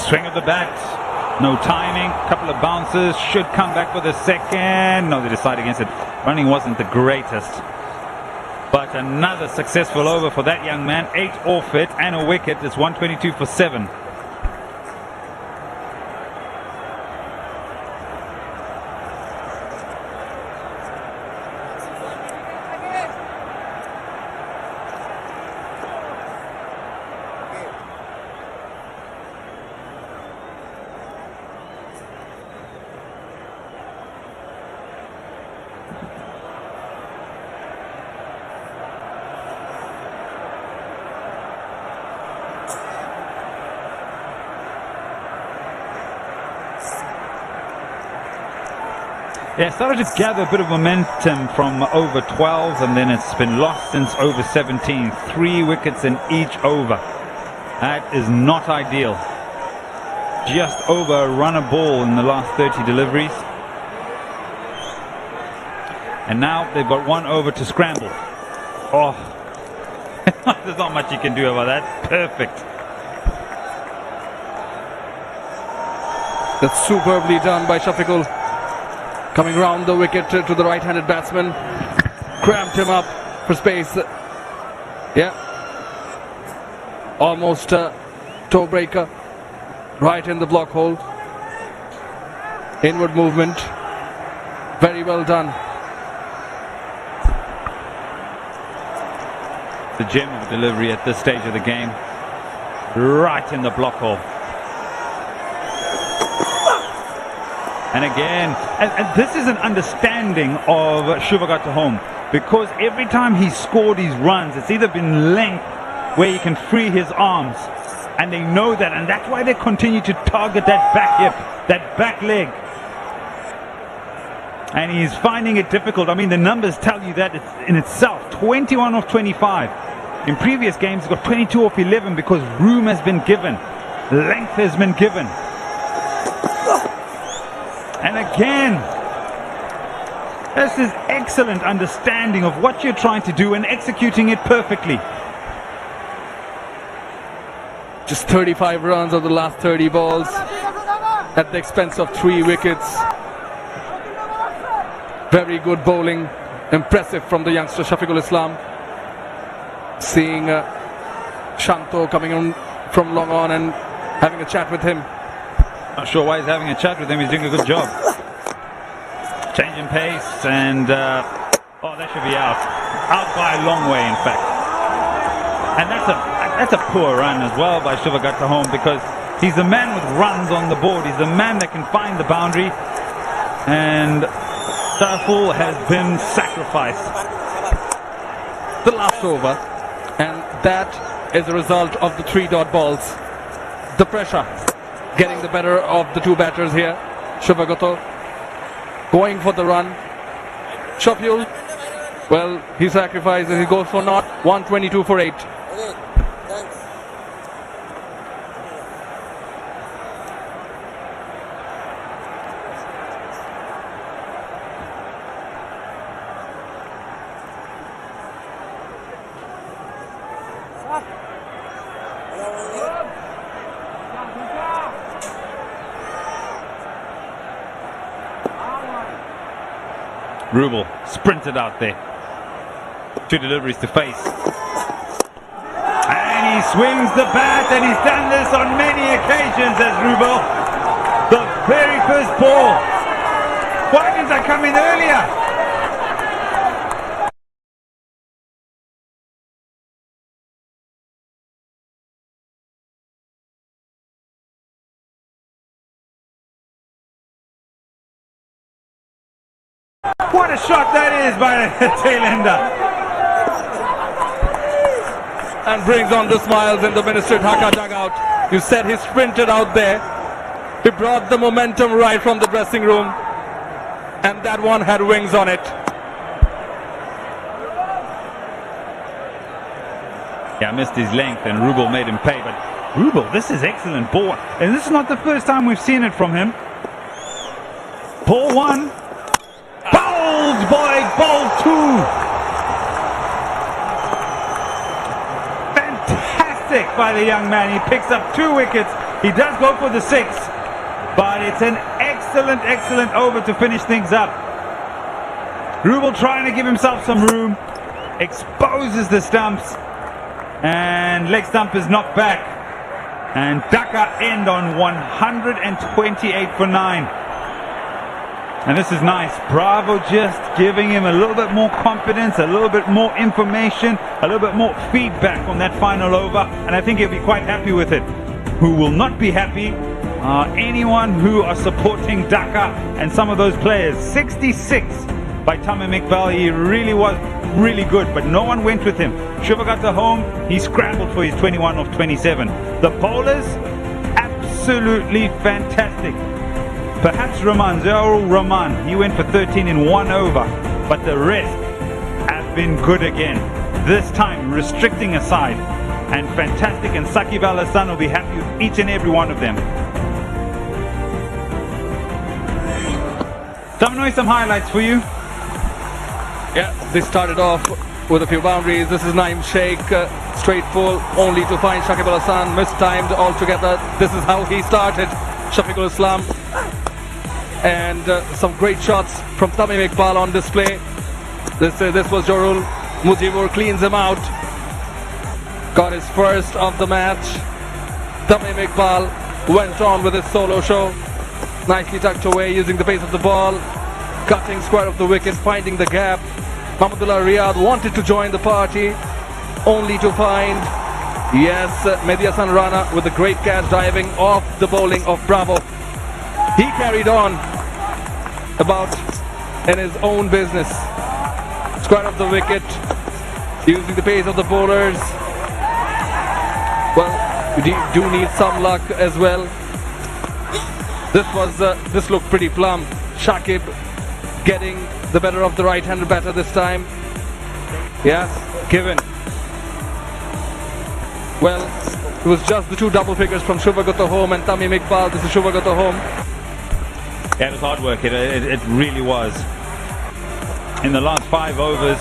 Swing of the bat. No timing. Couple of bounces. Should come back for the second. No, they decide against it. Running wasn't the greatest. But another successful over for that young man. 8 off it and a wicket. It's 122 for 7. Yeah, started to gather a bit of momentum from over 12, and then it's been lost since over 17. 3 wickets in each over. That is not ideal. Just over a run a ball in the last 30 deliveries. And now they've got 1 over to scramble. Oh, there's not much you can do about that. Perfect. That's superbly done by Shafiqul. Coming round the wicket to the right-handed batsman. Cramped him up for space. Yeah. Almost a toe breaker. Right in the block hole. Inward movement. Very well done. The gem of delivery at this stage of the game. Right in the block hole. And again, and this is an understanding of Shivagata Home, because every time he's scored his runs, it's either been length where he can free his arms, and they know that, and that's why they continue to target that back hip, that back leg. And he's finding it difficult. I mean, the numbers tell you that in itself. 21 off 25. In previous games, he's got 22 off 11 because room has been given, length has been given. And again, this is excellent understanding of what you're trying to do and executing it perfectly. Just 35 runs of the last 30 balls at the expense of 3 wickets. Very good bowling. Impressive from the youngster Shafiqul Islam. Seeing Shanto coming on from long on and having a chat with him. Not sure why he's having a chat with him. He's doing a good job. Changing pace and oh, that should be out. Out by a long way, in fact. And that's a poor run as well by Shivagata Home, because he's the man with runs on the board. He's the man that can find the boundary. And Saiful has been sacrificed. The last over, and that is a result of the 3 dot balls. The pressure getting the better of the 2 batters here. Shivagata going for the run. Shafiqul, well, he sacrifices, he goes for naught. 122 for 8. Rubel sprinted out there. 2 deliveries to face. And he swings the bat, and he's done this on many occasions as Rubel. The very first ball. Why didn't I come in earlier? What a shot that is by the tail-ender. And brings on the smiles in the Minister Dhaka dugout. You said he sprinted out there. He brought the momentum right from the dressing room. And that one had wings on it. Yeah, missed his length and Rubel made him pay. But Rubel, this is excellent ball. And this is not the first time we've seen it from him. Ball 1. Bowled by ball 2. Fantastic by the young man. He picks up 2 wickets. He does go for the 6, but it's an excellent over to finish things up. Rubel trying to give himself some room, exposes the stumps, and leg stump is knocked back. And Dhaka end on 128 for 9. And this is nice. Bravo just giving him a little bit more confidence, a little bit more information, a little bit more feedback on that final over. And I think he'll be quite happy with it. Who will not be happy are anyone who are supporting Dhaka and some of those players. 66 by Tamim Iqbal. He really was really good, but no one went with him. Shubha got the home. He scrambled for his 21 of 27. The bowlers, absolutely fantastic. Perhaps Zaurul Rahman, he went for 13 in 1 over, but the rest have been good again. This time restricting a side, and fantastic, and Saqib Al Hassan will be happy with each and every one of them. Some highlights for you. Yeah, they started off with a few boundaries. This is Naeem Sheikh, straight full, only to find Shakib Al Hassan, mistimed altogether. This is how he started. Shafiqul Islam. And some great shots from Tamim Iqbal on display. This was Jorul. Mujibur cleans him out. Got his first of the match. Tamim Iqbal went on with his solo show. Nicely tucked away using the pace of the ball. Cutting square of the wicket, finding the gap. Mahmudullah Riyad wanted to join the party, only to find, yes, Mehdi Hasan Rana with a great catch diving off the bowling of Bravo. He carried on about in his own business. Square of the wicket, using the pace of the bowlers. Well, you do need some luck as well. This looked pretty plumb. Shakib getting the better of the right-handed batter this time. Yes, given. Well, it was just the 2 double figures from Shubha got the home and Tamim Iqbal. This is Shubha got the home. Yeah, it was hard work. It really was. In the last 5 overs,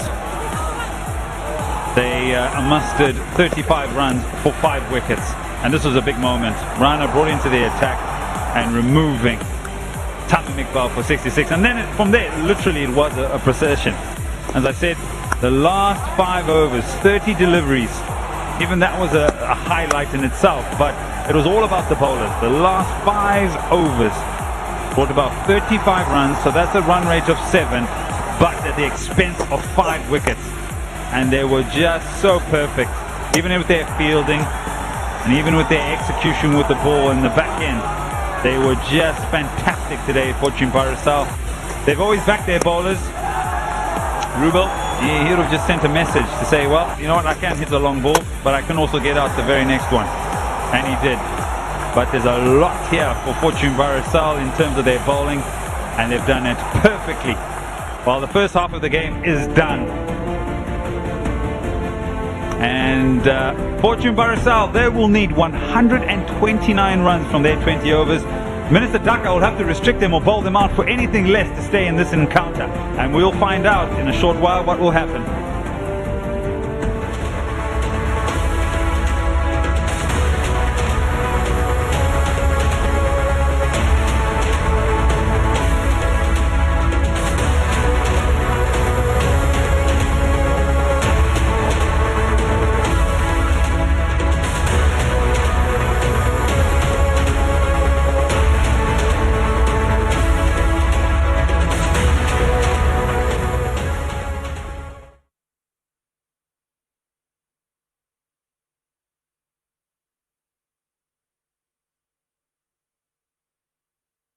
they mustered 35 runs for 5 wickets. And this was a big moment. Rana brought into the attack and removing Tamim Iqbal for 66. And then from there, literally, it was a procession. As I said, the last 5 overs, 30 deliveries. Even that was a highlight in itself. But it was all about the bowlers. The last 5 overs brought about 35 runs. So that's a run rate of 7. But at the expense of 5 wickets. And they were just so perfect. Even with their fielding and even with their execution with the ball in the back end, they were just fantastic today, Fortune Parasal. They've always backed their bowlers. Rubel, he would have just sent a message to say, well, you know what, I can hit the long ball, but I can also get out the very next one. And he did. But there's a lot here for Fortune Parasal in terms of their bowling, and they've done it perfectly. While the first half of the game is done. And Fortune Parasal, they will need 129 runs from their 20 overs. Minister Dhaka will have to restrict them or bowl them out for anything less to stay in this encounter. And we'll find out in a short while what will happen.